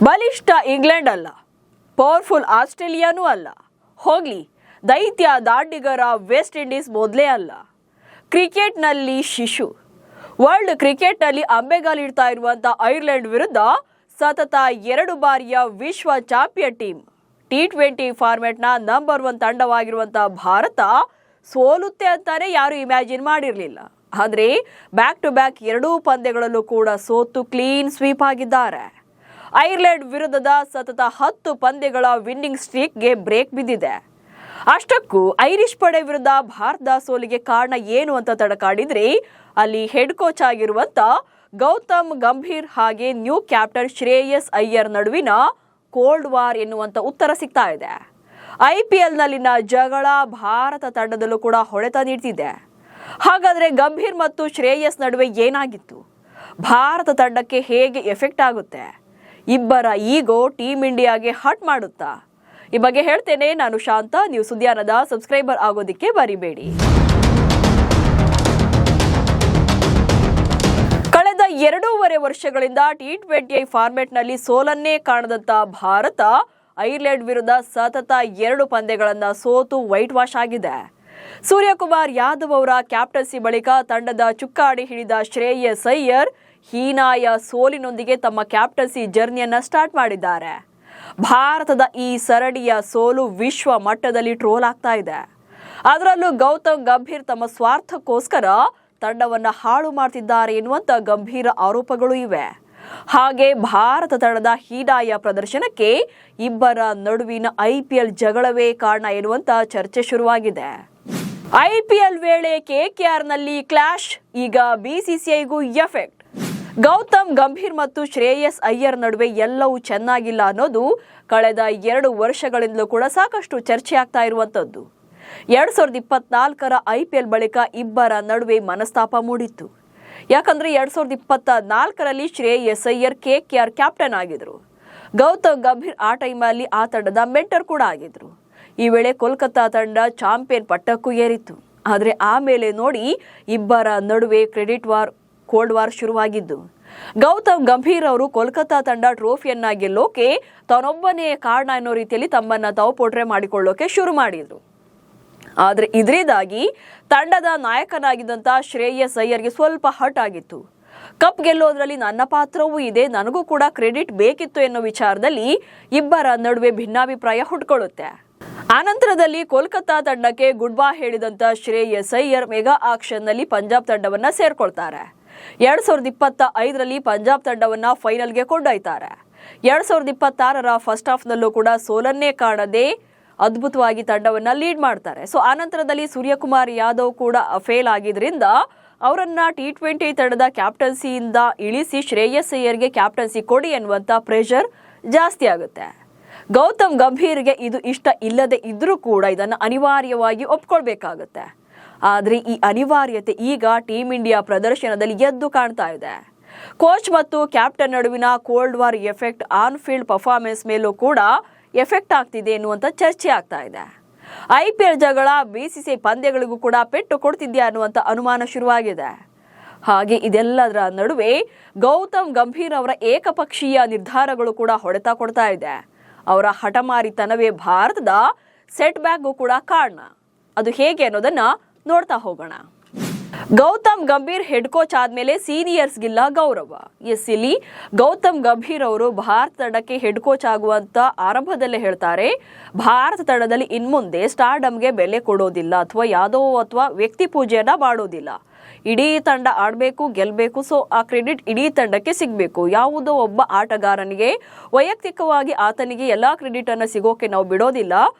ಬಲಿಷ್ಠ ಇಂಗ್ಲೆಂಡ್ ಅಲ್ಲ, ಪವರ್ಫುಲ್ ಆಸ್ಟ್ರೇಲಿಯಾನೂ ಅಲ್ಲ, ಹೋಗ್ಲಿ ದೈತ್ಯ ದಾಂಡಿಗರ ವೆಸ್ಟ್ ಇಂಡೀಸ್ ಮೊದಲೇ ಅಲ್ಲ. ಕ್ರಿಕೆಟ್ನಲ್ಲಿ ಶಿಶು. ವರ್ಲ್ಡ್ ಕ್ರಿಕೆಟ್ನಲ್ಲಿ ಅಂಬೆಗಾಲಿಡ್ತಾ ಇರುವಂಥ ಐರ್ಲೆಂಡ್ ವಿರುದ್ಧ ಸತತ 2 ಬಾರಿಯ ವಿಶ್ವ ಚಾಂಪಿಯನ್ ಟೀಮ್ T20 ಫಾರ್ಮೆಟ್ನ ನಂಬರ್ 1 ತಂಡವಾಗಿರುವಂಥ ಭಾರತ ಸೋಲುತ್ತೆ ಅಂತಾನೆ ಯಾರು ಇಮ್ಯಾಜಿನ್ ಮಾಡಿರಲಿಲ್ಲ. ಆದರೆ ಬ್ಯಾಕ್ ಟು ಬ್ಯಾಕ್ 2 ಪಂದ್ಯಗಳಲ್ಲೂ ಕೂಡ ಸೋತು ಕ್ಲೀನ್ ಸ್ವೀಪ್ ಆಗಿದ್ದಾರೆ. ಐರ್ಲೆಂಡ್ ವಿರುದ್ಧದ ಸತತ 10 ಪಂದ್ಯಗಳ ವಿನ್ನಿಂಗ್ ಸ್ಟ್ರೀಕ್ಗೆ ಬ್ರೇಕ್ ಬಿದ್ದಿದೆ. ಅಷ್ಟಕ್ಕೂ ಐರಿಷ್ ಪಡೆ ವಿರುದ್ಧ ಭಾರತದ ಸೋಲಿಗೆ ಕಾರಣ ಏನು ಅಂತ ತಡಕಾಡಿದ್ರೆ ಅಲ್ಲಿ ಹೆಡ್ ಕೋಚ್ ಆಗಿರುವಂತ ಗೌತಮ್ ಗಂಭೀರ್ ಹಾಗೆ ನ್ಯೂ ಕ್ಯಾಪ್ಟನ್ ಶ್ರೇಯಸ್ ಅಯ್ಯರ್ ನಡುವಿನ ಕೋಲ್ಡ್ ವಾರ್ ಎನ್ನುವಂತ ಉತ್ತರ ಸಿಗ್ತಾ ಇದೆ. IPLನಲ್ಲಿನ ಜಗಳ ಭಾರತ ತಂಡದಲ್ಲೂ ಕೂಡ ಹೊಡೆತ ನೀಡ್ತಿದೆ. ಹಾಗಾದ್ರೆ ಗಂಭೀರ್ ಮತ್ತು ಶ್ರೇಯಸ್ ನಡುವೆ ಏನಾಗಿತ್ತು? ಭಾರತ ತಂಡಕ್ಕೆ ಹೇಗೆ ಎಫೆಕ್ಟ್ ಆಗುತ್ತೆ? ಇಬ್ಬರ ಈಗೋ ಟೀಮ್ ಇಂಡಿಯಾಗೆ ಹಟ್ ಮಾಡುತ್ತಾ? ಈ ಬಗ್ಗೆ ಹೇಳ್ತೇನೆ. ನಾನು ಶಾಂತ. ನೀವು ಸುದ್ದಿಯಾನದ ಸಬ್ಸ್ಕ್ರೈಬರ್ ಆಗೋದಿಕ್ಕೆ ಮರಿಬೇಡಿ. ಕಳೆದ 2.5 ವರ್ಷಗಳಿಂದ T20 ಫಾರ್ಮೆಟ್ನಲ್ಲಿ ಸೋಲನ್ನೇ ಕಾಣದಂತ ಭಾರತ ಐರ್ಲೆಂಡ್ ವಿರುದ್ಧ ಸತತ 2 ಪಂದ್ಯಗಳನ್ನ ಸೋತು ವೈಟ್ ವಾಶ್ ಆಗಿದೆ. ಸೂರ್ಯಕುಮಾರ್ ಯಾದವ್ ಅವರ ಕ್ಯಾಪ್ಟನ್ಸಿ ಬಳಿಕ ತಂಡದ ಚುಕ್ಕಾಣಿ ಹಿಡಿದ ಶ್ರೇಯಸ್ ಅಯ್ಯರ್ ಹೀನಾಯ ಸೋಲಿನೊಂದಿಗೆ ತಮ್ಮ ಕ್ಯಾಪ್ಟನ್ಸಿ ಜರ್ನಿಯನ್ನ ಸ್ಟಾರ್ಟ್ ಮಾಡಿದ್ದಾರೆ. ಭಾರತದ ಈ ಸರಣಿಯ ಸೋಲು ವಿಶ್ವ ಮಟ್ಟದಲ್ಲಿ ಟ್ರೋಲ್ ಆಗ್ತಾ ಇದೆ. ಅದರಲ್ಲೂ ಗೌತಮ್ ಗಂಭೀರ್ ತಮ್ಮ ಸ್ವಾರ್ಥಕ್ಕೋಸ್ಕರ ತಂಡವನ್ನ ಹಾಳು ಮಾಡ್ತಿದ್ದಾರೆ ಎನ್ನುವಂತ ಗಂಭೀರ ಆರೋಪಗಳು ಇವೆ. ಹಾಗೆ ಭಾರತ ತಂಡದ ಹೀನಾಯ ಪ್ರದರ್ಶನಕ್ಕೆ ಇಬ್ಬರ ನಡುವಿನ IPL ಜಗಳವೇ ಕಾರಣ ಎನ್ನುವಂತ ಚರ್ಚೆ ಶುರುವಾಗಿದೆ. IPL ವೇಳೆ KKRನಲ್ಲಿ ಕ್ಲಾಶ್, ಈಗ BCCIಗೂ ಎಫೆಕ್ಟ್. ಗೌತಮ್ ಗಂಭೀರ್ ಮತ್ತು ಶ್ರೇಯಸ್ ಅಯ್ಯರ್ ನಡುವೆ ಎಲ್ಲವೂ ಚೆನ್ನಾಗಿಲ್ಲ ಅನ್ನೋದು ಕಳೆದ 2 ವರ್ಷಗಳಿಂದಲೂ ಕೂಡ ಸಾಕಷ್ಟು ಚರ್ಚೆ ಆಗ್ತಾ ಇರುವಂತದ್ದು. 2024ರ IPL ಬಳಿಕ ಇಬ್ಬರ ನಡುವೆ ಮನಸ್ತಾಪ ಮೂಡಿತ್ತು. ಯಾಕಂದ್ರೆ 2024ರಲ್ಲಿ ಶ್ರೇಯಸ್ ಅಯ್ಯರ್ KKR ಕ್ಯಾಪ್ಟನ್ ಆಗಿದ್ರು. ಗೌತಮ್ ಗಂಭೀರ್ ಆ ಟೈಮಲ್ಲಿ ಆ ತಂಡದ ಮೆಂಟರ್ ಕೂಡ ಆಗಿದ್ರು. ಈ ವೇಳೆ ಕೋಲ್ಕತ್ತಾ ತಂಡ ಚಾಂಪಿಯನ್ ಪಟ್ಟಕ್ಕೂ ಏರಿತ್ತು. ಆದರೆ ಆಮೇಲೆ ನೋಡಿ ಇಬ್ಬರ ನಡುವೆ ಕ್ರೆಡಿಟ್ ವಾರ್, ಕೋಲ್ಡ್ ವಾರ್ ಶುರುವಾಗಿದ್ದು. ಗೌತಮ್ ಗಂಭೀರ್ ಅವರು ಕೋಲ್ಕತ್ತಾ ತಂಡ ಟ್ರೋಫಿಯನ್ನ ಗೆಲ್ಲೋಕೆ ತಾನೊಬ್ಬನೇ ಕಾರಣ ಅನ್ನೋ ರೀತಿಯಲ್ಲಿ ತಮ್ಮನ್ನ ತಾವು ಪೋಟ್ರೆ ಮಾಡಿಕೊಳ್ಳೋಕೆ ಶುರು ಮಾಡಿದ್ರು. ಆದ್ರೆ ಇದರಿಂದಾಗಿ ತಂಡದ ನಾಯಕನಾಗಿದ್ದಂತ ಶ್ರೇಯಸ್ ಅಯ್ಯರ್ಗೆ ಸ್ವಲ್ಪ ಹರ್ಟ್ ಆಗಿತ್ತು. ಕಪ್ ಗೆಲ್ಲೋದ್ರಲ್ಲಿ ನನ್ನ ಪಾತ್ರವೂ ಇದೆ, ನನಗೂ ಕೂಡ ಕ್ರೆಡಿಟ್ ಬೇಕಿತ್ತು ಎನ್ನೋ ವಿಚಾರದಲ್ಲಿ ಇಬ್ಬರ ನಡುವೆ ಭಿನ್ನಾಭಿಪ್ರಾಯ ಹುಟ್ಕೊಳ್ಳುತ್ತೆ. ಆನಂತರದಲ್ಲಿ ಕೋಲ್ಕತ್ತಾ ತಂಡಕ್ಕೆ ಗುಡ್ ಬೈ ಹೇಳಿದಂತ ಶ್ರೇಯಸ್ ಅಯ್ಯರ್ ಮೆಗಾ ಆಕ್ಷನ್ ನಲ್ಲಿ ಪಂಜಾಬ್ ತಂಡವನ್ನ ಸೇರ್ಕೊಳ್ತಾರೆ. 2025ರಲ್ಲಿ ಪಂಜಾಬ್ ತಂಡವನ್ನ ಫೈನಲ್ಗೆ ಕೊಂಡೊಯ್ತಾರೆ. 2026ರ ಫಸ್ಟ್ ಹಾಫ್ನಲ್ಲೂ ಕೂಡ ಸೋಲನ್ನೇ ಕಾಣದೆ ಅದ್ಭುತವಾಗಿ ತಂಡವನ್ನ ಲೀಡ್ ಮಾಡ್ತಾರೆ. ಸೊ ಆನಂತರದಲ್ಲಿ ಸೂರ್ಯಕುಮಾರ್ ಯಾದವ್ ಕೂಡ ಫೇಲ್ ಆಗಿದ್ರಿಂದ ಅವರನ್ನ T20 ತಂಡದ ಕ್ಯಾಪ್ಟನ್ಸಿಯಿಂದ ಇಳಿಸಿ ಶ್ರೇಯಸ್ ಅಯ್ಯರ್ಗೆ ಕ್ಯಾಪ್ಟನ್ಸಿ ಕೊಡಿ ಎನ್ನುವಂತ ಪ್ರೆಷರ್ ಜಾಸ್ತಿ ಆಗುತ್ತೆ. ಗೌತಮ್ ಗಂಭೀರ್ಗೆ ಇದು ಇಷ್ಟ ಇಲ್ಲದೆ ಇದ್ರೂ ಕೂಡ ಇದನ್ನು ಅನಿವಾರ್ಯವಾಗಿ ಒಪ್ಕೊಳ್ಬೇಕಾಗುತ್ತೆ. ಆದ್ರೆ ಈ ಅನಿವಾರ್ಯತೆ ಈಗ ಟೀಮ್ ಇಂಡಿಯಾ ಪ್ರದರ್ಶನದಲ್ಲಿ ಎದ್ದು ಕಾಣ್ತಾ ಇದೆ. ಕೋಚ್ ಮತ್ತು ಕ್ಯಾಪ್ಟನ್ ನಡುವಿನ cold war effect on field performance ಮೇಲೂ ಕೂಡ ಎಫೆಕ್ಟ್ ಆಗ್ತಿದೆ ಎನ್ನುವಂತ ಚರ್ಚೆ ಆಗ್ತಾ ಇದೆ. IPL ಜಗಳ BCCI ಪಂದ್ಯಗಳಿಗೂ ಕೂಡ ಪೆಟ್ಟು ಕೊಡ್ತಿದ್ಯಾ ಅನ್ನುವಂತ ಅನುಮಾನ ಶುರುವಾಗಿದೆ. ಹಾಗೆ ಇದೆಲ್ಲದರ ನಡುವೆ ಗೌತಮ್ ಗಂಭೀರ್ ಅವರ ಏಕಪಕ್ಷೀಯ ನಿರ್ಧಾರಗಳು ಕೂಡ ಹೊಡೆತ ಕೊಡ್ತಾ ಇದೆ. ಅವರ ಹಠಮಾರಿತನವೇ ಭಾರತದ ಸೆಟ್ ಬ್ಯಾಕ್ಗೂ ಕೂಡ ಕಾರಣ. ಅದು ಹೇಗೆ ಅನ್ನೋದನ್ನ ನೋಡ್ತಾ ಹೋಗೋಣ. ಗೌತಮ್ ಗಂಭೀರ್ ಹೆಡ್ ಕೋಚ್ ಆದ್ಮೇಲೆ ಸೀನಿಯರ್ಸ್ಗಿಲ್ಲ ಗೌರವ. ಇಲ್ಲಿ ಗೌತಮ್ ಗಂಭೀರ್ ಅವರು ಭಾರತ ತಂಡಕ್ಕೆ ಹೆಡ್ ಕೋಚ್ ಆಗುವಂತ ಆರಂಭದಲ್ಲೇ ಹೇಳ್ತಾರೆ, ಭಾರತ ತಂಡದಲ್ಲಿ ಇನ್ಮುಂದೆ ಸ್ಟಾರ್ಡಮ್ಗೆ ಬೆಲೆ ಕೊಡೋದಿಲ್ಲ ಅಥವಾ ವ್ಯಕ್ತಿ ಪೂಜೆಯನ್ನ ಮಾಡೋದಿಲ್ಲ. ಇಡೀ ತಂಡ ಆಡಬೇಕು, ಗೆಲ್ಲಬೇಕು. ಸೊ ಆ ಕ್ರೆಡಿಟ್ ಇಡೀ ತಂಡಕ್ಕೆ ಸಿಗಬೇಕು. ಯಾವುದೋ ಒಬ್ಬ ಆಟಗಾರನಿಗೆ ವೈಯಕ್ತಿಕವಾಗಿ ಆತನಿಗೆ ಎಲ್ಲಾ ಕ್ರೆಡಿಟ್ ಅನ್ನ ಸಿಗೋಕೆ ನಾವು ಬಿಡೋದಿಲ್ಲ.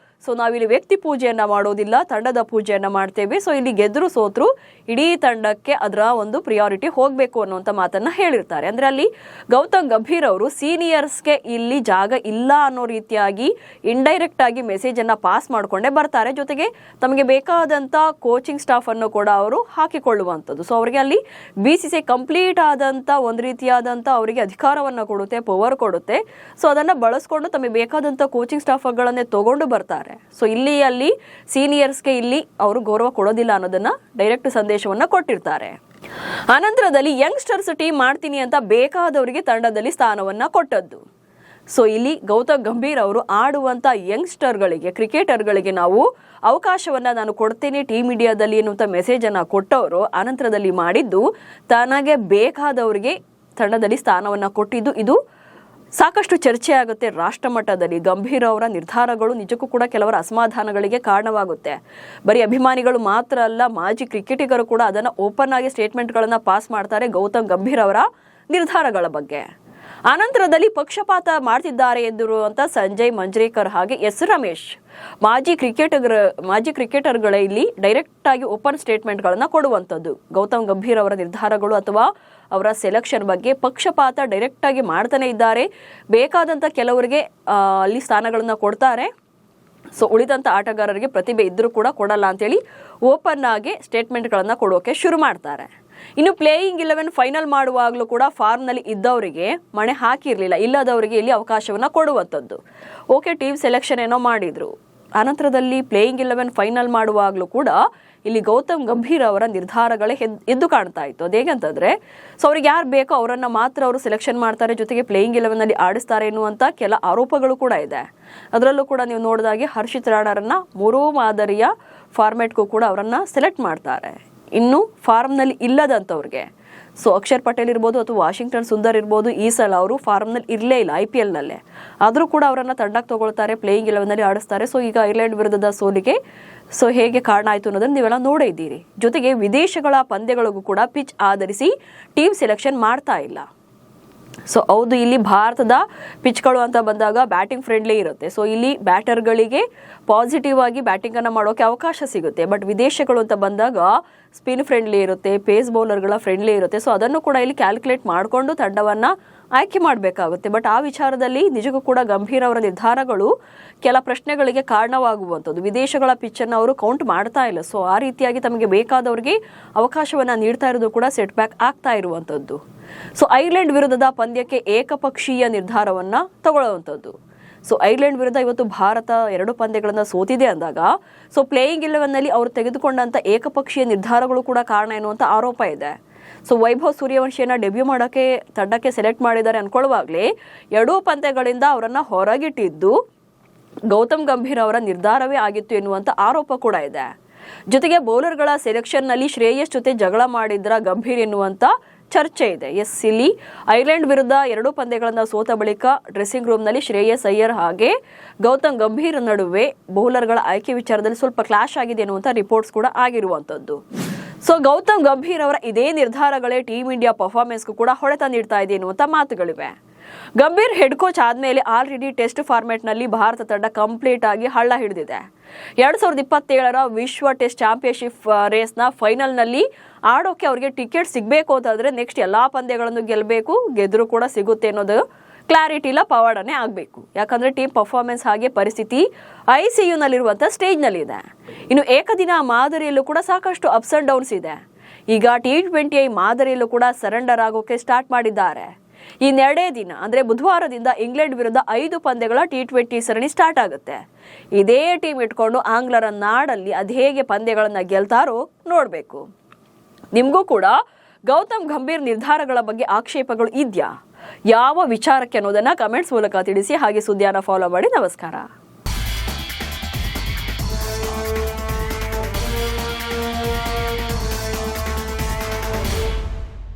ಸೊ ನಾವಿಲ್ಲಿ ವ್ಯಕ್ತಿ ಪೂಜೆಯನ್ನ ಮಾಡೋದಿಲ್ಲ, ತಂಡದ ಪೂಜೆಯನ್ನ ಮಾಡ್ತೇವೆ. ಸೊ ಇಲ್ಲಿ ಗೆದ್ರು ಸೋತ್ರು ಇಡೀ ತಂಡಕ್ಕೆ ಅದರ ಒಂದು ಪ್ರಿಯಾರಿಟಿ ಹೋಗ್ಬೇಕು ಅನ್ನುವಂತ ಮಾತನ್ನ ಹೇಳಿರ್ತಾರೆ. ಅಂದ್ರೆ ಅಲ್ಲಿ ಗೌತಮ್ ಗಂಭೀರ್ ಅವರು ಸೀನಿಯರ್ಸ್ಗೆ ಇಲ್ಲಿ ಜಾಗ ಇಲ್ಲ ಅನ್ನೋ ರೀತಿಯಾಗಿ ಇಂಡೈರೆಕ್ಟ್ ಆಗಿ ಮೆಸೇಜ್ ಅನ್ನ ಪಾಸ್ ಮಾಡ್ಕೊಂಡೇ ಬರ್ತಾರೆ. ಜೊತೆಗೆ ತಮಗೆ ಬೇಕಾದಂತ ಕೋಚಿಂಗ್ ಸ್ಟಾಫ್ ಅನ್ನು ಕೂಡ ಅವರು ಹಾಕಿಕೊಳ್ಳುವಂಥದ್ದು. ಸೊ ಅವರಿಗೆ ಅಲ್ಲಿ BCCI ಕಂಪ್ಲೀಟ್ ಆದಂತ ಒಂದು ರೀತಿಯಾದಂತ ಅವರಿಗೆ ಅಧಿಕಾರವನ್ನ ಕೊಡುತ್ತೆ, ಪವರ್ ಕೊಡುತ್ತೆ. ಸೊ ಅದನ್ನ ಬಳಸ್ಕೊಂಡು ತಮಗೆ ಬೇಕಾದಂತ ಕೋಚಿಂಗ್ ಸ್ಟಾಫ್ಗಳನ್ನೇ ತಗೊಂಡು ಬರ್ತಾರೆ. ಸೊ ಇಲ್ಲಿ ಅಲ್ಲಿ ಸೀನಿಯರ್ಸ್ಗೆ ಇಲ್ಲಿ ಅವರು ಗೌರವ ಕೊಡೋದಿಲ್ಲ ಅನ್ನೋದನ್ನ ಡೈರೆಕ್ಟ್ ಸಂದೇಶವನ್ನ ಕೊಟ್ಟಿರ್ತಾರೆ. ಅನಂತರದಲ್ಲಿ ಯಂಗ್ಸ್ಟರ್ಸ್ ಟೀಮ್ ಮಾಡ್ತೀನಿ ಅಂತ ಬೇಕಾದವರಿಗೆ ತಂಡದಲ್ಲಿ ಸ್ಥಾನವನ್ನ ಕೊಟ್ಟದ್ದು. ಸೊ ಇಲ್ಲಿ ಗೌತಮ್ ಗಂಭೀರ್ ಅವರು ಆಡುವಂಥ ಯಂಗ್ಸ್ಟರ್ಗಳಿಗೆ, ಕ್ರಿಕೆಟರ್ಗಳಿಗೆ ನಾವು ಅವಕಾಶವನ್ನು ನಾನು ಕೊಡ್ತೇನೆ ಟೀಮ್ ಇಂಡಿಯಾದಲ್ಲಿ ಎನ್ನುವಂಥ ಮೆಸೇಜನ್ನು ಕೊಟ್ಟವರು ಅನಂತರದಲ್ಲಿ ಮಾಡಿದ್ದು ತನಗೆ ಬೇಕಾದವರಿಗೆ ತಂಡದಲ್ಲಿ ಸ್ಥಾನವನ್ನು ಕೊಟ್ಟಿದ್ದು ಇದು ಸಾಕಷ್ಟು ಚರ್ಚೆ ಆಗುತ್ತೆ ರಾಷ್ಟ್ರ ಮಟ್ಟದಲ್ಲಿ. ಗಂಭೀರ್ ಅವರ ನಿರ್ಧಾರಗಳು ನಿಜಕ್ಕೂ ಕೂಡ ಕೆಲವರ ಅಸಮಾಧಾನಗಳಿಗೆ ಕಾರಣವಾಗುತ್ತೆ. ಬರೀ ಅಭಿಮಾನಿಗಳು ಮಾತ್ರ ಅಲ್ಲ, ಮಾಜಿ ಕ್ರಿಕೆಟಿಗರು ಕೂಡ ಅದನ್ನು ಓಪನ್ ಆಗಿ ಸ್ಟೇಟ್ಮೆಂಟ್ಗಳನ್ನು ಪಾಸ್ ಮಾಡ್ತಾರೆ ಗೌತಮ್ ಗಂಭೀರ್ ಅವರ ನಿರ್ಧಾರಗಳ ಬಗ್ಗೆ. ಅನಂತರದಲ್ಲಿ ಪಕ್ಷಪಾತ ಮಾಡ್ತಿದ್ದಾರೆ ಎಂದಿರುವಂಥ ಸಂಜಯ್ ಮಂಜ್ರೇಕರ್ ಹಾಗೆ ಎಸ್ ರಮೇಶ್ ಮಾಜಿ ಕ್ರಿಕೆಟರ್ಗಳೇ ಇಲ್ಲಿ ಡೈರೆಕ್ಟ್ ಆಗಿ ಓಪನ್ ಸ್ಟೇಟ್ಮೆಂಟ್ಗಳನ್ನು ಕೊಡುವಂಥದ್ದು. ಗೌತಮ್ ಗಂಭೀರ್ ಅವರ ನಿರ್ಧಾರಗಳು ಅಥವಾ ಅವರ ಸೆಲೆಕ್ಷನ್ ಬಗ್ಗೆ ಪಕ್ಷಪಾತ ಡೈರೆಕ್ಟ್ ಆಗಿ ಮಾಡ್ತಾನೆ ಇದ್ದಾರೆ. ಬೇಕಾದಂಥ ಕೆಲವರಿಗೆ ಅಲ್ಲಿ ಸ್ಥಾನಗಳನ್ನು ಕೊಡ್ತಾರೆ. ಸೊ ಉಳಿದಂಥ ಆಟಗಾರರಿಗೆ ಪ್ರತಿಭೆ ಇದ್ದರೂ ಕೂಡ ಕೊಡಲ್ಲ ಅಂತೇಳಿ ಓಪನ್ ಆಗಿ ಸ್ಟೇಟ್ಮೆಂಟ್ಗಳನ್ನು ಕೊಡೋಕೆ ಶುರು ಮಾಡ್ತಾರೆ. ಇನ್ನು ಪ್ಲೇಯಿಂಗ್ 11 ಫೈನಲ್ ಮಾಡುವಾಗಲೂ ಕೂಡ ಫಾರ್ಮ್ನಲ್ಲಿ ಇದ್ದವರಿಗೆ ಮಣೆ ಹಾಕಿರಲಿಲ್ಲ, ಇಲ್ಲದವರಿಗೆ ಇಲ್ಲಿ ಅವಕಾಶವನ್ನು ಕೊಡುವಂಥದ್ದು. ಓಕೆ, ಟೀಮ್ ಸೆಲೆಕ್ಷನ್ ಏನೋ ಮಾಡಿದ್ರು, ಅನಂತರದಲ್ಲಿ ಪ್ಲೇಯಿಂಗ್ 11 ಫೈನಲ್ ಮಾಡುವಾಗಲೂ ಕೂಡ ಇಲ್ಲಿ ಗೌತಮ್ ಗಂಭೀರ್ ಅವರ ನಿರ್ಧಾರಗಳೇ ಎದ್ದು ಕಾಣ್ತಾ ಇತ್ತು. ಅದೇಗಂತಂದ್ರೆ ಸೊ ಅವ್ರಿಗೆ ಯಾರು ಬೇಕೋ ಅವರನ್ನು ಮಾತ್ರ ಅವರು ಸೆಲೆಕ್ಷನ್ ಮಾಡ್ತಾರೆ, ಜೊತೆಗೆ ಪ್ಲೇಯಿಂಗ್ 11ನಲ್ಲಿ ಆಡಿಸ್ತಾರೆ ಎನ್ನುವಂಥ ಕೆಲ ಆರೋಪಗಳು ಕೂಡ ಇದೆ. ಅದರಲ್ಲೂ ಕೂಡ ನೀವು ನೋಡಿದಾಗೆ ಹರ್ಷಿತ್ ರಾಣಾರನ್ನ 3 ಮಾದರಿಯ ಫಾರ್ಮ್ಯಾಟ್ಗೂ ಕೂಡ ಅವರನ್ನು ಸೆಲೆಕ್ಟ್ ಮಾಡ್ತಾರೆ. ಇನ್ನು ಫಾರ್ಮ್ನಲ್ಲಿ ಇಲ್ಲದಂಥವ್ರಿಗೆ ಸೊ ಅಕ್ಷರ್ ಪಟೇಲ್ ಇರ್ಬೋದು ಅಥವಾ ವಾಷಿಂಗ್ಟನ್ ಸುಂದರ್ ಇರ್ಬೋದು, ಈ ಸಲ ಅವರು ಫಾರ್ಮ್ನಲ್ಲಿ ಇರಲೇ ಇಲ್ಲ IPLನಲ್ಲೇ, ಆದರೂ ಕೂಡ ಅವರನ್ನು ತಂಡಕ್ಕೆ ತಗೊಳ್ತಾರೆ, ಪ್ಲೇಯಿಂಗ್ 11ನಲ್ಲಿ ಆಡಿಸ್ತಾರೆ. ಸೊ ಈಗ ಐರ್ಲೆಂಡ್ ವಿರುದ್ಧದ ಸೋಲಿಗೆ ಸೊ ಹೇಗೆ ಕಾರಣ ಆಯಿತು ಅನ್ನೋದನ್ನು ನೀವೆಲ್ಲ ನೋಡೇ ಇದ್ದೀರಿ. ಜೊತೆಗೆ ವಿದೇಶಗಳ ಪಂದ್ಯಗಳಿಗೂ ಕೂಡ ಪಿಚ್ ಆಧರಿಸಿ ಟೀಮ್ ಸೆಲೆಕ್ಷನ್ ಮಾಡ್ತಾ ಇಲ್ಲ. ಸೊ ಹೌದು, ಇಲ್ಲಿ ಭಾರತದ ಪಿಚ್ಗಳು ಅಂತ ಬಂದಾಗ ಬ್ಯಾಟಿಂಗ್ ಫ್ರೆಂಡ್ಲಿ ಇರುತ್ತೆ. ಸೊ ಇಲ್ಲಿ ಬ್ಯಾಟರ್ಗಳಿಗೆ ಪಾಸಿಟಿವ್ ಆಗಿ ಬ್ಯಾಟಿಂಗನ್ನು ಮಾಡೋಕೆ ಅವಕಾಶ ಸಿಗುತ್ತೆ. ಬಟ್ ವಿದೇಶಗಳು ಅಂತ ಬಂದಾಗ ಸ್ಪಿನ್ ಫ್ರೆಂಡ್ಲಿ ಇರುತ್ತೆ, ಪೇಸ್ ಬೌಲರ್ಗಳ ಫ್ರೆಂಡ್ಲಿ ಇರುತ್ತೆ. ಸೊ ಅದನ್ನು ಕೂಡ ಇಲ್ಲಿ ಕ್ಯಾಲ್ಕುಲೇಟ್ ಮಾಡಿಕೊಂಡು ತಂಡವನ್ನು ಆಯ್ಕೆ ಮಾಡಬೇಕಾಗುತ್ತೆ. ಬಟ್ ಆ ವಿಚಾರದಲ್ಲಿ ನಿಜಕ್ಕೂ ಕೂಡ ಗಂಭೀರ್ ಅವರ ನಿರ್ಧಾರಗಳು ಕೆಲ ಪ್ರಶ್ನೆಗಳಿಗೆ ಕಾರಣವಾಗುವಂಥದ್ದು. ವಿದೇಶಗಳ ಪಿಚ್ಚನ್ನು ಅವರು ಕೌಂಟ್ ಮಾಡ್ತಾ ಇಲ್ಲ. ಸೊ ಆ ರೀತಿಯಾಗಿ ತಮಗೆ ಬೇಕಾದವರಿಗೆ ಅವಕಾಶವನ್ನು ನೀಡ್ತಾ ಇರೋದು ಕೂಡ ಸೆಟ್ ಬ್ಯಾಕ್ ಆಗ್ತಾ ಇರುವಂಥದ್ದು. ಸೊ ಐರ್ಲೆಂಡ್ ವಿರುದ್ಧದ ಪಂದ್ಯಕ್ಕೆ ಏಕಪಕ್ಷೀಯ ನಿರ್ಧಾರವನ್ನು ತಗೊಳ್ಳುವಂಥದ್ದು. ಸೊ ಐರ್ಲೆಂಡ್ ವಿರುದ್ಧ ಇವತ್ತು ಭಾರತ 2 ಪಂದ್ಯಗಳನ್ನು ಸೋತಿದೆ ಅಂದಾಗ ಸೊ ಪ್ಲೇಯಿಂಗ್ 11ನಲ್ಲಿ ಅವರು ತೆಗೆದುಕೊಂಡಂಥ ಏಕಪಕ್ಷೀಯ ನಿರ್ಧಾರಗಳು ಕೂಡ ಕಾರಣ ಎನ್ನುವಂಥ ಆರೋಪ ಇದೆ. ಸೊ ವೈಭವ್ ಸೂರ್ಯವಂಶಿಯನ್ನು ಡೆಬ್ಯೂ ಮಾಡೋಕ್ಕೆ ತಂಡಕ್ಕೆ ಸೆಲೆಕ್ಟ್ ಮಾಡಿದ್ದಾರೆ ಅನ್ಕೊಳ್ಳುವಾಗಲೇ 2 ಪಂದ್ಯಗಳಿಂದ ಅವರನ್ನು ಹೊರಗಿಟ್ಟಿದ್ದು ಗೌತಮ್ ಗಂಭೀರ್ ಅವರ ನಿರ್ಧಾರವೇ ಆಗಿತ್ತು ಎನ್ನುವಂಥ ಆರೋಪ ಕೂಡ ಇದೆ. ಜೊತೆಗೆ ಬೌಲರ್ಗಳ ಸೆಲೆಕ್ಷನ್ನಲ್ಲಿ ಶ್ರೇಯಸ್ ಜೊತೆ ಜಗಳ ಮಾಡಿದ್ರ ಗಂಭೀರ್ ಎನ್ನುವಂಥ ಚರ್ಚೆ ಇದೆ. ಎಸ್, ಇಲ್ಲಿ ಐರ್ಲೆಂಡ್ ವಿರುದ್ಧ 2 ಪಂದ್ಯಗಳನ್ನು ಸೋತ ಬಳಿಕ ಡ್ರೆಸ್ಸಿಂಗ್ ರೂಮ್ನಲ್ಲಿ ಶ್ರೇಯಸ್ ಅಯ್ಯರ್ ಹಾಗೆ ಗೌತಮ್ ಗಂಭೀರ್ ನಡುವೆ ಬೌಲರ್ಗಳ ಆಯ್ಕೆ ವಿಚಾರದಲ್ಲಿ ಸ್ವಲ್ಪ ಕ್ಲಾಶ್ ಆಗಿದೆ ಎನ್ನುವಂಥ ರಿಪೋರ್ಟ್ಸ್ ಕೂಡ ಆಗಿರುವಂಥದ್ದು. ಸೊ ಗೌತಮ್ ಗಂಭೀರ್ ಅವರ ಇದೇ ನಿರ್ಧಾರಗಳೇ ಟೀಮ್ ಇಂಡಿಯಾ ಪರ್ಫಾರ್ಮೆನ್ಸ್ಗೂ ಕೂಡ ಹೊಡೆತ ನೀಡ್ತಾ ಇದೆ ಎನ್ನುವಂಥ ಮಾತುಗಳಿವೆ. ಗಂಭೀರ್ ಹೆಡ್ ಕೋಚ್ ಆದಮೇಲೆ ಆಲ್ರೆಡಿ ಟೆಸ್ಟ್ ಫಾರ್ಮ್ಯಾಟ್ನಲ್ಲಿ ಭಾರತ ತಂಡ ಕಂಪ್ಲೀಟ್ ಆಗಿ ಹಳ್ಳ ಹಿಡಿದಿದೆ. 2027ರ ವಿಶ್ವ ಟೆಸ್ಟ್ ಚಾಂಪಿಯನ್ಶಿಪ್ ರೇಸ್ನ ಫೈನಲ್ನಲ್ಲಿ ಆಡೋಕೆ ಅವರಿಗೆ ಟಿಕೆಟ್ ಸಿಗಬೇಕು ಅಂತಂದರೆ ನೆಕ್ಸ್ಟ್ ಎಲ್ಲ ಪಂದ್ಯಗಳನ್ನು ಗೆಲ್ಲಬೇಕು, ಗೆದ್ದರೂ ಕೂಡ ಸಿಗುತ್ತೆ ಅನ್ನೋದು ಕ್ಲಾರಿಟಿ ಇಲ್ಲ, ಪವಾಡನೇ ಆಗಬೇಕು. ಯಾಕಂದರೆ ಟೀಮ್ ಪರ್ಫಾರ್ಮೆನ್ಸ್ ಹಾಗೆ ಪರಿಸ್ಥಿತಿ ICUನಲ್ಲಿರುವಂಥ ಸ್ಟೇಜ್ನಲ್ಲಿದೆ. ಇನ್ನು ಏಕದಿನ ಮಾದರಿಯಲ್ಲೂ ಕೂಡ ಸಾಕಷ್ಟು ಅಪ್ಸ್ ಆ್ಯಂಡ್ ಡೌನ್ಸ್ ಇದೆ. ಈಗ T20 ಮಾದರಿಯಲ್ಲೂ ಕೂಡ ಸರೆಂಡರ್ ಆಗೋಕೆ ಸ್ಟಾರ್ಟ್ ಮಾಡಿದ್ದಾರೆ. ಈ 2 ದಿನ ಅಂದರೆ ಬುಧವಾರದಿಂದ ಇಂಗ್ಲೆಂಡ್ ವಿರುದ್ಧ 5 ಪಂದ್ಯಗಳ T20 ಸರಣಿ ಸ್ಟಾರ್ಟ್ ಆಗುತ್ತೆ. ಇದೇ ಟೀಮ್ ಇಟ್ಕೊಂಡು ಆಂಗ್ಲರ ನಾಡಲ್ಲಿ ಅದು ಹೇಗೆ ಪಂದ್ಯಗಳನ್ನು ಗೆಲ್ತಾರೋ ನೋಡಬೇಕು. ನಿಮಗೂ ಕೂಡ ಗೌತಮ್ ಗಂಭೀರ್ ನಿರ್ಧಾರಗಳ ಬಗ್ಗೆ ಆಕ್ಷೇಪಗಳು ಇದೆಯಾ, ಯಾವ ವಿಚಾರಕ್ಕೆ ಅನ್ನೋದನ್ನ ಕಮೆಂಟ್ಸ್ ಮೂಲಕ ತಿಳಿಸಿ. ಹಾಗೆ ಸುದ್ದಿಯನ್ನು ಫಾಲೋ ಮಾಡಿ. ನಮಸ್ಕಾರ.